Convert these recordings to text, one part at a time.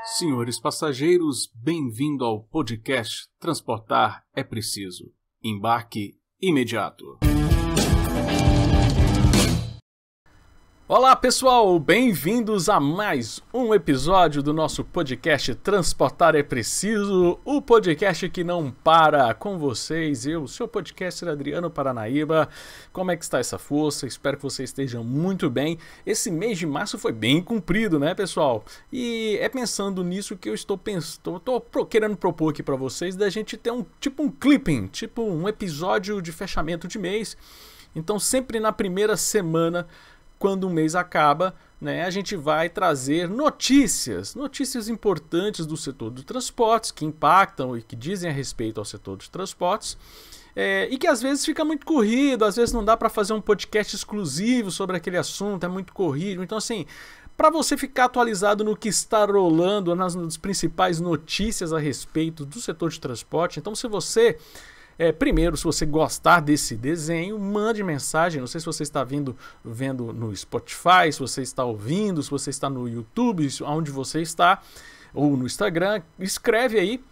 Senhores passageiros, bem-vindo ao podcast Transportar é Preciso. Embarque imediato. Olá pessoal, bem-vindos a mais um episódio do nosso podcast Transportar é Preciso, o podcast que não para com vocês, eu, seu podcaster Adriano Paranaíba. Como é que está essa força? Espero que vocês estejam muito bem. Esse mês de março foi bem comprido, né pessoal? E é pensando nisso que eu estou querendo propor aqui para vocês da gente ter um clipping, tipo um episódio de fechamento de mês. Então sempre na primeira semana, quando o mês acaba, né, a gente vai trazer notícias importantes do setor de transportes, que impactam e que dizem a respeito ao setor de transportes, e que às vezes fica muito corrido, às vezes não dá para fazer um podcast exclusivo sobre aquele assunto, é muito corrido. Então assim, para você ficar atualizado no que está rolando, nas principais notícias a respeito do setor de transporte, então se você... primeiro, se você gostar desse desenho, mande mensagem. Não sei se você está vendo no Spotify, se você está ouvindo, se você está no YouTube, onde você está, ou no Instagram, escreve aí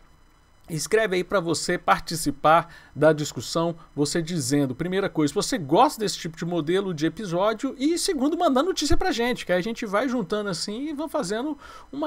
para você participar da discussão, você dizendo, primeira coisa, se você gosta desse tipo de modelo de episódio, e segundo, mandar notícia pra gente, que a gente vai juntando assim e vamos fazendo um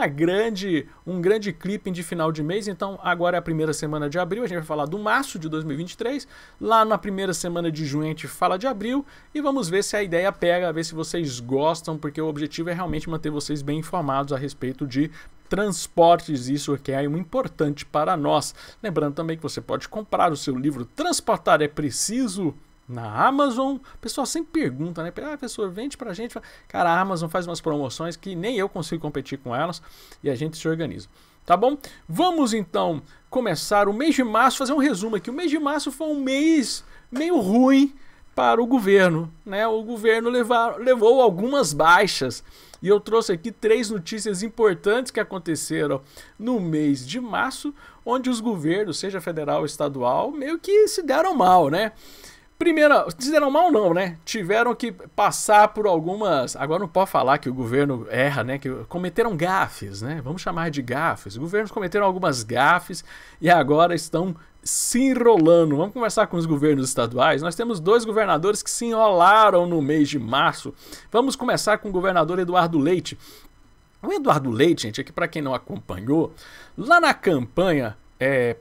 grande clipping de final de mês. Então agora é a primeira semana de abril, a gente vai falar do março de 2023, lá na primeira semana de junho a gente fala de abril, e vamos ver se a ideia pega, ver se vocês gostam, porque o objetivo é realmente manter vocês bem informados a respeito de transportes, isso que é importante para nós. Lembrando também que você pode comprar o seu livro Transportar é Preciso na Amazon. O pessoal sempre pergunta, né? Professor, vende pra gente. Cara, a Amazon faz umas promoções que nem eu consigo competir com elas e a gente se organiza. Tá bom? Vamos então começar o mês de março, fazer um resumo aqui. O mês de março foi um mês meio ruim para o governo, né? O governo levou algumas baixas. E eu trouxe aqui 3 notícias importantes que aconteceram no mês de março, onde os governos, seja federal ou estadual, meio que se deram mal, né? Primeiro, se deram mal não, né? Tiveram que passar por algumas... Agora não pode falar que o governo erra, né? Que cometeram gafes, né? Vamos chamar de gafes. Os governos cometeram algumas gafes e agora estão se enrolando. Vamos começar com os governos estaduais. Nós temos 2 governadores que se enrolaram no mês de março. Vamos começar com o governador Eduardo Leite. O Eduardo Leite, gente, aqui para quem não acompanhou, lá na campanha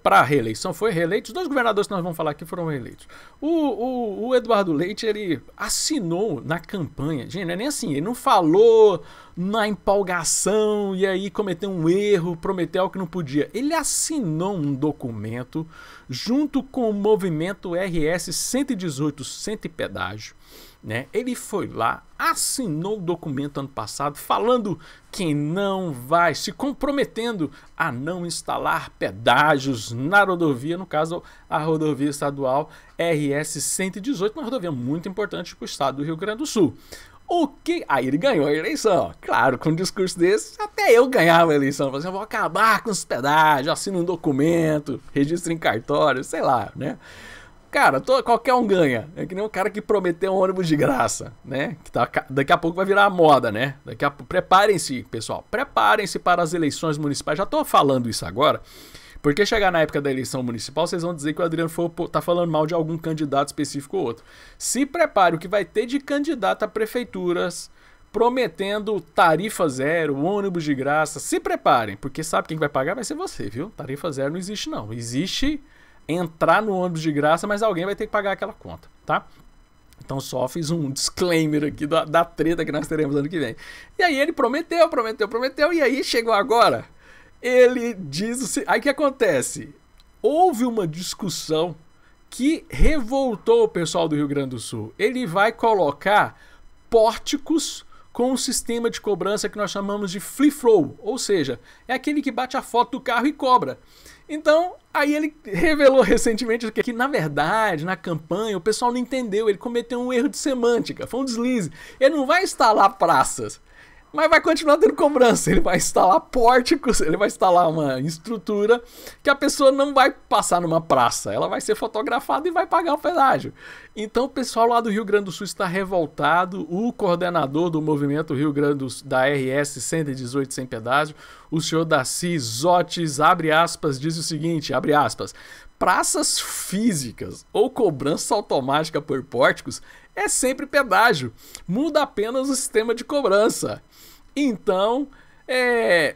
para a reeleição, foi reeleito. Os 2 governadores que nós vamos falar aqui foram reeleitos. O Eduardo Leite, ele assinou na campanha, gente, não é nem assim, ele não falou na empolgação e aí cometeu um erro, prometeu algo que não podia. Ele assinou um documento junto com o movimento RS 118 Sem Pedágio, né? Ele foi lá, assinou o documento ano passado falando que não vai, se comprometendo a não instalar pedágios na rodovia, no caso a rodovia estadual RS 118, uma rodovia muito importante para o estado do Rio Grande do Sul. Aí ele ganhou a eleição. Claro, com um discurso desse, até eu ganhava a eleição. Eu vou acabar com os pedágios, assino um documento, registro em cartório, sei lá, né? Cara, qualquer um ganha. É que nem o cara que prometeu um ônibus de graça, né? Daqui a pouco vai virar a moda, né? Preparem-se, pessoal. Preparem-se para as eleições municipais. Já tô falando isso agora, porque chegar na época da eleição municipal, vocês vão dizer que o Adriano tá falando mal de algum candidato específico ou outro. Se prepare, o que vai ter de candidato a prefeituras prometendo tarifa zero, ônibus de graça. Se preparem, porque sabe quem vai pagar? Vai ser você, viu? Tarifa zero não existe, não. Existe entrar no ônibus de graça, mas alguém vai ter que pagar aquela conta, tá? Então só fiz um disclaimer aqui da treta que nós teremos ano que vem. E aí ele prometeu, e aí chegou agora, ele diz... Aí o que acontece? Houve uma discussão que revoltou o pessoal do Rio Grande do Sul. Ele vai colocar pórticos com um sistema de cobrança que nós chamamos de free-flow, ou seja, é aquele que bate a foto do carro e cobra. Então, aí ele revelou recentemente que na verdade, na campanha, o pessoal não entendeu, ele cometeu um erro de semântica, foi um deslize. Ele não vai instalar praças, mas vai continuar tendo cobrança. Ele vai instalar pórticos, ele vai instalar uma estrutura que a pessoa não vai passar numa praça. Ela vai ser fotografada e vai pagar o pedágio. Então o pessoal lá do Rio Grande do Sul está revoltado. O coordenador do movimento Rio Grande do Sul, da RS 118 sem pedágio, o senhor Daci Zotes, abre aspas, diz o seguinte, abre aspas: praças físicas ou cobrança automática por pórticos é sempre pedágio. Muda apenas o sistema de cobrança. Então,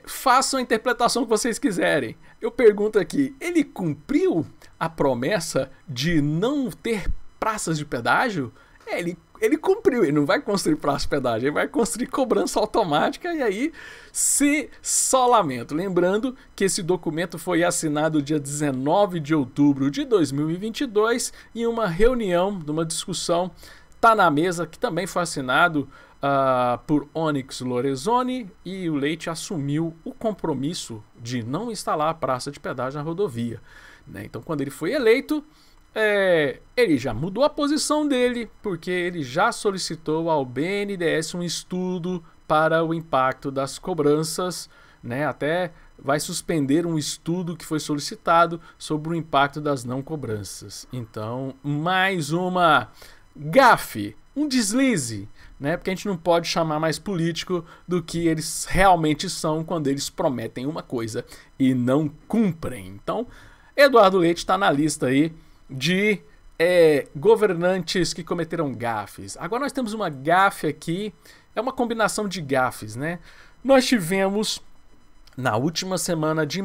façam a interpretação que vocês quiserem. Eu pergunto aqui, ele cumpriu a promessa de não ter praças de pedágio? Ele cumpriu, ele não vai construir praça de pedágio, ele vai construir cobrança automática e aí se só lamento. Lembrando que esse documento foi assinado dia 19 de outubro de 2022 em uma reunião, numa discussão, tá na mesa, que também foi assinado por Onyx Lorenzoni, e o Leite assumiu o compromisso de não instalar a praça de pedágio na rodovia, né? Então, quando ele foi eleito, ele já mudou a posição dele, porque ele já solicitou ao BNDES um estudo para o impacto das cobranças, né? Até vai suspender um estudo que foi solicitado sobre o impacto das não cobranças. Então, mais uma gafe, um deslize, né? Porque a gente não pode chamar mais político do que eles realmente são quando eles prometem uma coisa e não cumprem. Então, Eduardo Leite está na lista aí de governantes que cometeram gafes. Agora nós temos uma gafe aqui, é uma combinação de gafes, né? Nós tivemos na última semana de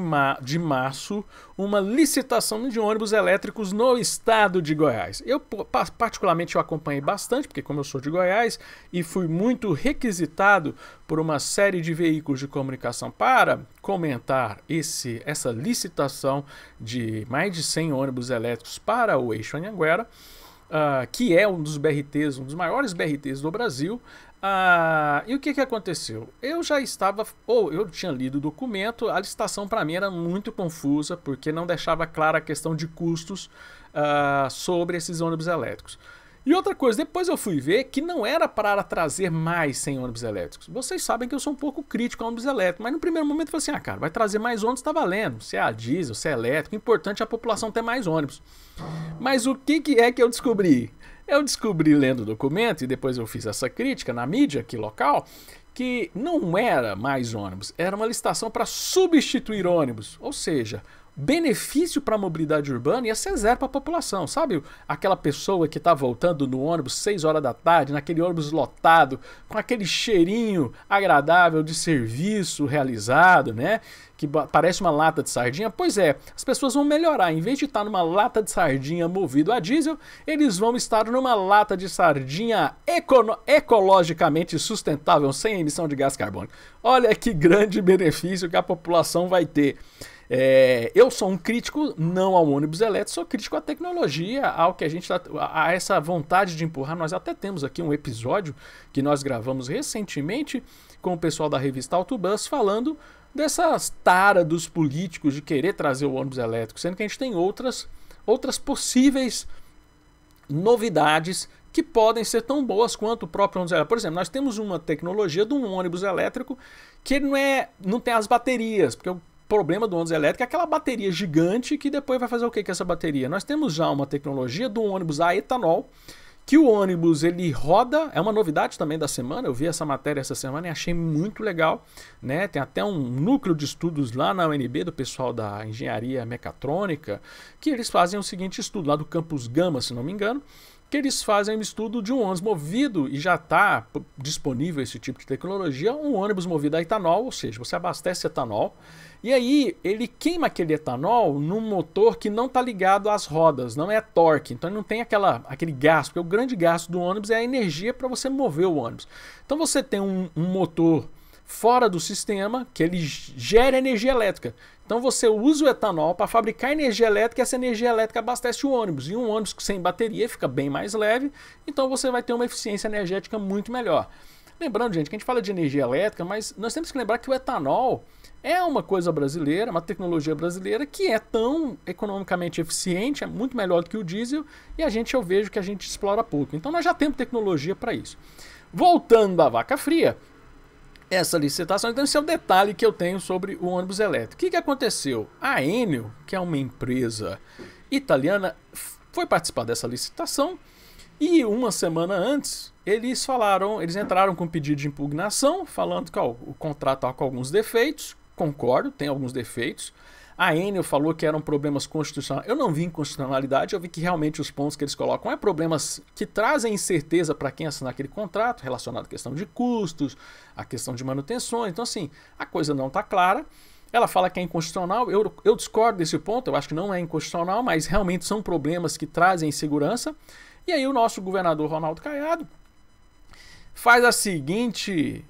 março, uma licitação de ônibus elétricos no estado de Goiás. Eu, particularmente, eu acompanhei bastante, porque como eu sou de Goiás e fui muito requisitado por uma série de veículos de comunicação para comentar essa licitação de mais de 100 ônibus elétricos para o eixo Anhanguera, que é um dos BRTs, um dos maiores BRTs do Brasil. E o que aconteceu? Eu tinha lido o documento, a licitação para mim era muito confusa, porque não deixava clara a questão de custos sobre esses ônibus elétricos. E outra coisa, depois eu fui ver que não era para trazer mais 100 ônibus elétricos. Vocês sabem que eu sou um pouco crítico a ônibus elétrico, mas no primeiro momento eu falei assim, cara, vai trazer mais ônibus, tá valendo. Se é a diesel, se é elétrico, o importante é a população ter mais ônibus. Mas o que é que eu descobri? Eu descobri lendo o documento, e depois eu fiz essa crítica na mídia aqui local, que não era mais ônibus, era uma licitação para substituir ônibus, ou seja, benefício para a mobilidade urbana ia ser zero para a população. Sabe aquela pessoa que está voltando no ônibus 6 horas da tarde, naquele ônibus lotado, com aquele cheirinho agradável de serviço realizado, né? Que parece uma lata de sardinha? Pois é, as pessoas vão melhorar. Em vez de estar numa lata de sardinha movido a diesel, eles vão estar numa lata de sardinha ecologicamente sustentável, sem emissão de gás carbônico. Olha que grande benefício que a população vai ter. Eu sou um crítico não ao ônibus elétrico, sou crítico à tecnologia, ao que a essa vontade de empurrar. Nós até temos aqui um episódio que nós gravamos recentemente com o pessoal da revista Autobus falando dessas taras dos políticos de querer trazer o ônibus elétrico, sendo que a gente tem outras possíveis novidades que podem ser tão boas quanto o próprio ônibus elétrico. Por exemplo, nós temos uma tecnologia de um ônibus elétrico que não tem as baterias, porque o problema do ônibus elétrico é aquela bateria gigante que depois vai fazer o que com essa bateria? Nós temos já uma tecnologia do ônibus a etanol, que o ônibus ele roda, é uma novidade também da semana, eu vi essa matéria essa semana e achei muito legal, né? Tem até um núcleo de estudos lá na UNB do pessoal da engenharia mecatrônica, que eles fazem o seguinte estudo, lá do Campus Gama, se não me engano, que eles fazem um estudo de um ônibus movido, e já está disponível esse tipo de tecnologia, um ônibus movido a etanol, ou seja, você abastece etanol, e aí ele queima aquele etanol num motor que não está ligado às rodas, não é torque, então ele não tem aquele gasto, porque o grande gasto do ônibus é a energia para você mover o ônibus. Então você tem um motor fora do sistema que ele gera energia elétrica. Então você usa o etanol para fabricar energia elétrica e essa energia elétrica abastece o ônibus. E um ônibus sem bateria fica bem mais leve, então você vai ter uma eficiência energética muito melhor. Lembrando, gente, que a gente fala de energia elétrica, mas nós temos que lembrar que o etanol é uma coisa brasileira, uma tecnologia brasileira que é tão economicamente eficiente, é muito melhor do que o diesel, e eu vejo que a gente explora pouco. Então nós já temos tecnologia para isso. Voltando à vaca fria, essa licitação. Então esse é o detalhe que eu tenho sobre o ônibus elétrico. O que aconteceu? A Enel, que é uma empresa italiana, foi participar dessa licitação e uma semana antes eles entraram com um pedido de impugnação, falando que o contrato está com alguns defeitos. Concordo, tem alguns defeitos. A Enel falou que eram problemas constitucionais. Eu não vi inconstitucionalidade, eu vi que realmente os pontos que eles colocam é problemas que trazem incerteza para quem assinar aquele contrato, relacionado à questão de custos, à questão de manutenção. Então, assim, a coisa não está clara. Ela fala que é inconstitucional. Eu discordo desse ponto, eu acho que não é inconstitucional, mas realmente são problemas que trazem insegurança. E aí o nosso governador Ronaldo Caiado faz a seguinte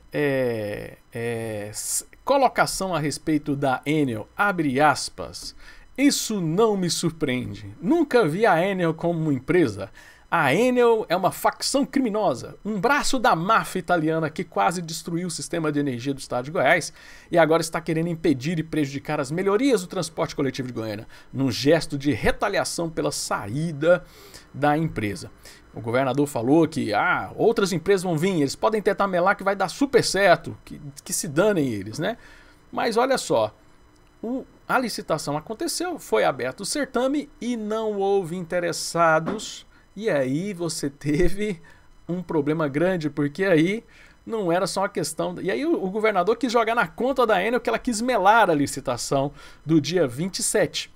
colocação a respeito da Enel, abre aspas, isso não me surpreende, nunca vi a Enel como uma empresa. A Enel é uma facção criminosa, um braço da máfia italiana que quase destruiu o sistema de energia do estado de Goiás e agora está querendo impedir e prejudicar as melhorias do transporte coletivo de Goiânia, num gesto de retaliação pela saída da empresa. O governador falou que outras empresas vão vir, eles podem tentar melar que vai dar super certo, que se danem eles, né? Mas olha só, a licitação aconteceu, foi aberto o certame e não houve interessados. E aí você teve um problema grande, porque aí não era só uma questão... E aí o governador quis jogar na conta da Enel que ela quis melar a licitação do dia 27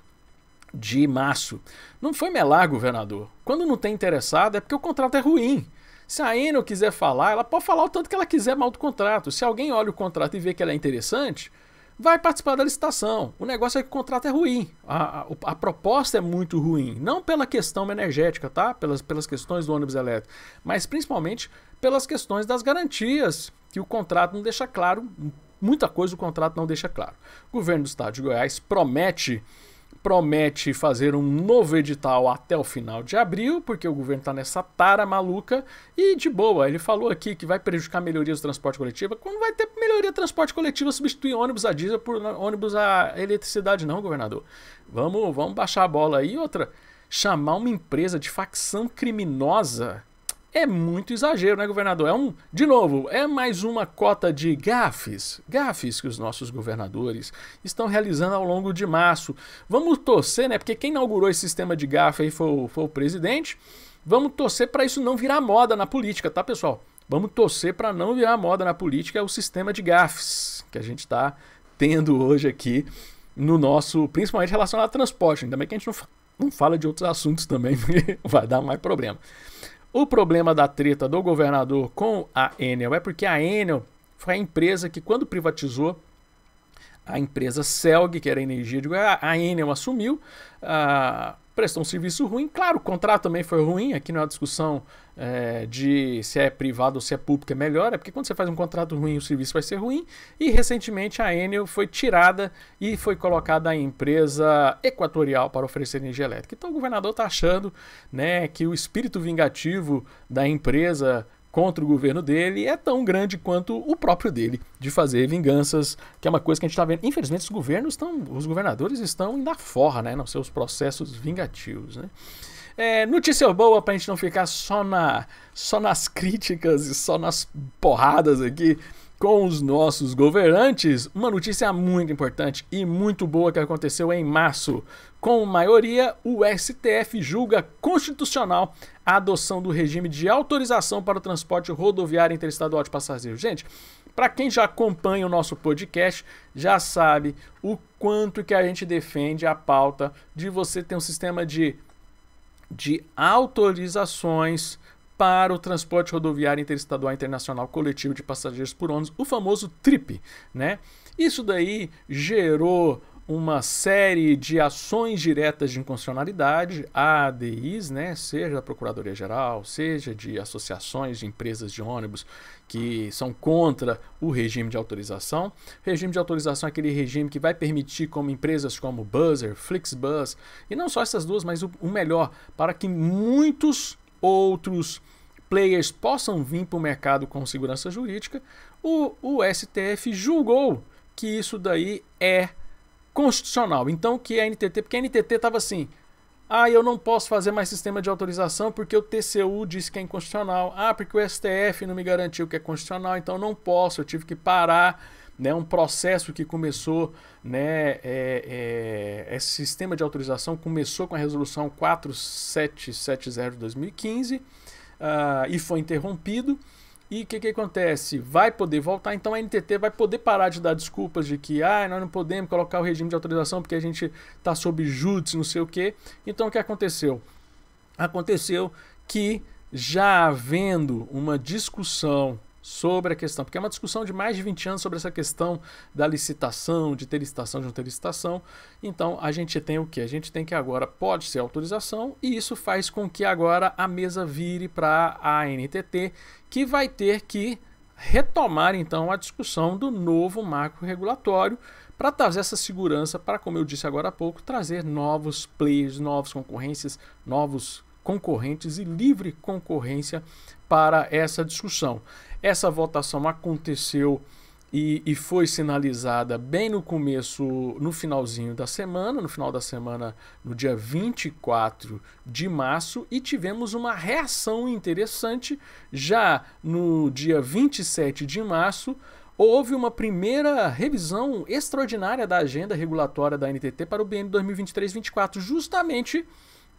de março. Não foi melar, governador. Quando não tem interessado é porque o contrato é ruim. Se a Enel quiser falar, ela pode falar o tanto que ela quiser mal do contrato. Se alguém olha o contrato e vê que ela é interessante, vai participar da licitação. O negócio é que o contrato é ruim. A proposta é muito ruim. Não pela questão energética, tá? Pelas questões do ônibus elétrico, mas principalmente pelas questões das garantias, que o contrato não deixa claro. Muita coisa o contrato não deixa claro. O governo do estado de Goiás promete fazer um novo edital até o final de abril, porque o governo está nessa tara maluca e de boa. Ele falou aqui que vai prejudicar melhorias do transporte coletivo. Quando vai ter melhoria do transporte coletivo, substituir ônibus a diesel por ônibus a eletricidade não, governador. Vamos baixar a bola aí. Outra, chamar uma empresa de facção criminosa é muito exagero, né, governador? De novo, é mais uma cota de gafes que os nossos governadores estão realizando ao longo de março. Vamos torcer, né, porque quem inaugurou esse sistema de gafe aí foi o presidente. Vamos torcer para isso não virar moda na política, tá, pessoal? Vamos torcer para não virar moda na política, é o sistema de gafes que a gente está tendo hoje aqui no nosso, principalmente relacionado ao transporte. Ainda bem que a gente não fala de outros assuntos também, porque vai dar mais problema. O problema da treta do governador com a Enel é porque a Enel foi a empresa que, quando privatizou a empresa Celg, que era a energia de Goiás, a Enel assumiu, prestou um serviço ruim. Claro, o contrato também foi ruim. Aqui não é uma discussão de se é privado ou se é público é melhor, é porque quando você faz um contrato ruim o serviço vai ser ruim. E recentemente a Enel foi tirada e foi colocada a empresa Equatorial para oferecer energia elétrica. Então o governador está achando, né, que o espírito vingativo da empresa contra o governo dele é tão grande quanto o próprio dele, de fazer vinganças, que é uma coisa que a gente está vendo. Infelizmente os governadores estão indo à forra, né, nos seus processos vingativos, né? Notícia boa para a gente não ficar só nas críticas e só nas porradas aqui com os nossos governantes. Uma notícia muito importante e muito boa que aconteceu em março. Com maioria, o STF julga constitucional a adoção do regime de autorização para o transporte rodoviário interestadual de passageiros. Gente, para quem já acompanha o nosso podcast, já sabe o quanto que a gente defende a pauta de você ter um sistema de autorizações para o transporte rodoviário interestadual internacional coletivo de passageiros por ônibus, o famoso TRIP, né? Isso daí gerou uma série de ações diretas de inconstitucionalidade, ADIs, né? Seja da Procuradoria-Geral, seja de associações de empresas de ônibus que são contra o regime de autorização. O regime de autorização é aquele regime que vai permitir como empresas como Buzzer, Flixbus, e não só essas duas, mas o melhor, para que muitos outros players possam vir para o mercado com segurança jurídica. O STF julgou que isso daí é constitucional. Então, que a NTT, porque a NTT estava assim, eu não posso fazer mais sistema de autorização porque o TCU disse que é inconstitucional. Porque o STF não me garantiu que é constitucional, então não posso, eu tive que parar, né, um processo que começou, né, esse sistema de autorização começou com a resolução 4770 de 2015 e foi interrompido. E o que acontece? Vai poder voltar, então a NTT vai poder parar de dar desculpas de que nós não podemos colocar o regime de autorização porque a gente está sob júdice, não sei o quê. Então o que aconteceu? Aconteceu que já havendo uma discussão sobre a questão, porque é uma discussão de mais de 20 anos sobre essa questão da licitação, de ter licitação, de não ter licitação. Então a gente tem o que? A gente tem que agora pode ser autorização, e isso faz com que agora a mesa vire para a ANTT, que vai ter que retomar então a discussão do novo marco regulatório para trazer essa segurança, para, como eu disse agora há pouco, trazer novos players, novas concorrências, novos concorrentes e livre concorrência para essa discussão. Essa votação aconteceu e foi sinalizada bem no começo, no finalzinho da semana, no final da semana, no dia 24 de março, e tivemos uma reação interessante. Já no dia 27 de março, houve uma primeira revisão extraordinária da agenda regulatória da ANTT para o biênio 2023-24, justamente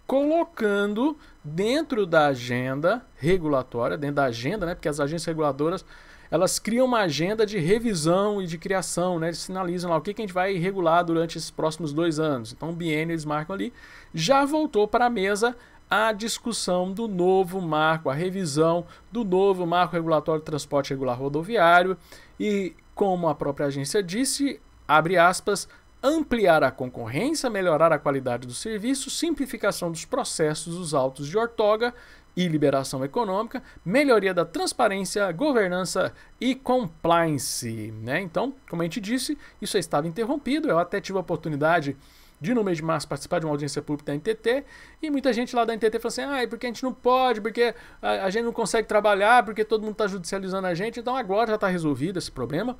colocando dentro da agenda regulatória, dentro da agenda, né, porque as agências reguladoras, elas criam uma agenda de revisão e de criação, né, eles sinalizam lá o que a gente vai regular durante esses próximos 2 anos. Então o biênio eles marcam ali, já voltou para a mesa a discussão do novo marco, a revisão do novo marco regulatório de transporte regular rodoviário e, como a própria agência disse, abre aspas, ampliar a concorrência, melhorar a qualidade do serviço, simplificação dos processos dos autos de outorga e liberação econômica, melhoria da transparência, governança e compliance, né? Então, como a gente disse, isso estava interrompido. Eu até tive a oportunidade de, no mês de março, participar de uma audiência pública da NTT, e muita gente lá da NTT falou assim, porque a gente não pode, porque a gente não consegue trabalhar, porque todo mundo está judicializando a gente. Então agora já está resolvido esse problema.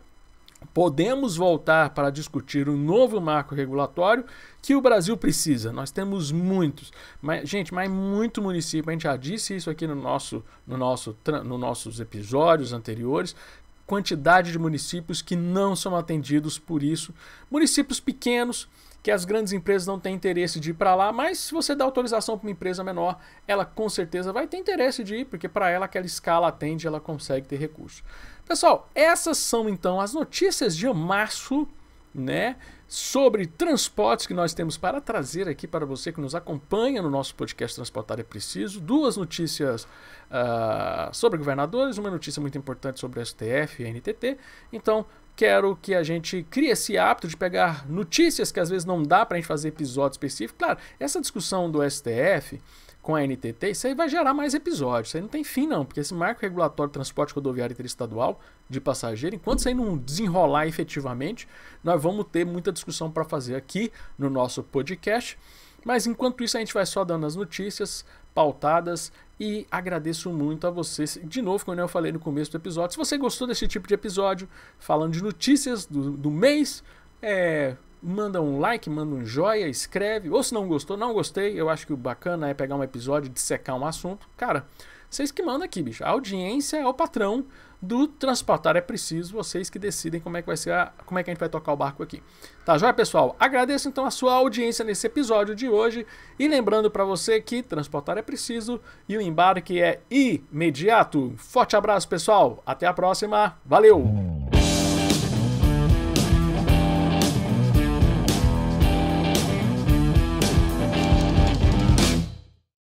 Podemos voltar para discutir um novo marco regulatório que o Brasil precisa. Nós temos muitos, mas muito município. A gente já disse isso aqui nos nossos episódios anteriores. Quantidade de municípios que não são atendidos por isso. Municípios pequenos, que as grandes empresas não têm interesse de ir para lá, mas se você dá autorização para uma empresa menor, ela com certeza vai ter interesse de ir, porque para ela aquela escala atende, ela consegue ter recurso. Pessoal, essas são então as notícias de março, né, sobre transportes que nós temos para trazer aqui para você que nos acompanha no nosso podcast Transportar é Preciso. 2 notícias sobre governadores, uma notícia muito importante sobre o STF e a NTT. Então, quero que a gente crie esse hábito de pegar notícias que às vezes não dá para a gente fazer episódio específico. Claro, essa discussão do STF com a NTT, isso aí vai gerar mais episódios. Isso aí não tem fim não, porque esse marco regulatório de transporte rodoviário interestadual de passageiro, enquanto isso aí não desenrolar efetivamente, nós vamos ter muita discussão para fazer aqui no nosso podcast. Mas enquanto isso a gente vai só dando as notícias pautadas, e agradeço muito a vocês. De novo, como eu falei no começo do episódio, se você gostou desse tipo de episódio, falando de notícias do mês, manda um like, manda um joia, escreve. Ou se não gostou, não gostei, eu acho que o bacana é pegar um episódio e dissecar um assunto. Cara, vocês que mandam aqui, bicho. A audiência é o patrão do Transportar é Preciso. Vocês que decidem como é que vai ser, como é que a gente vai tocar o barco aqui. Tá joia, pessoal? Agradeço então a sua audiência nesse episódio de hoje. E lembrando para você que Transportar é Preciso e o embarque é imediato. Forte abraço, pessoal. Até a próxima. Valeu!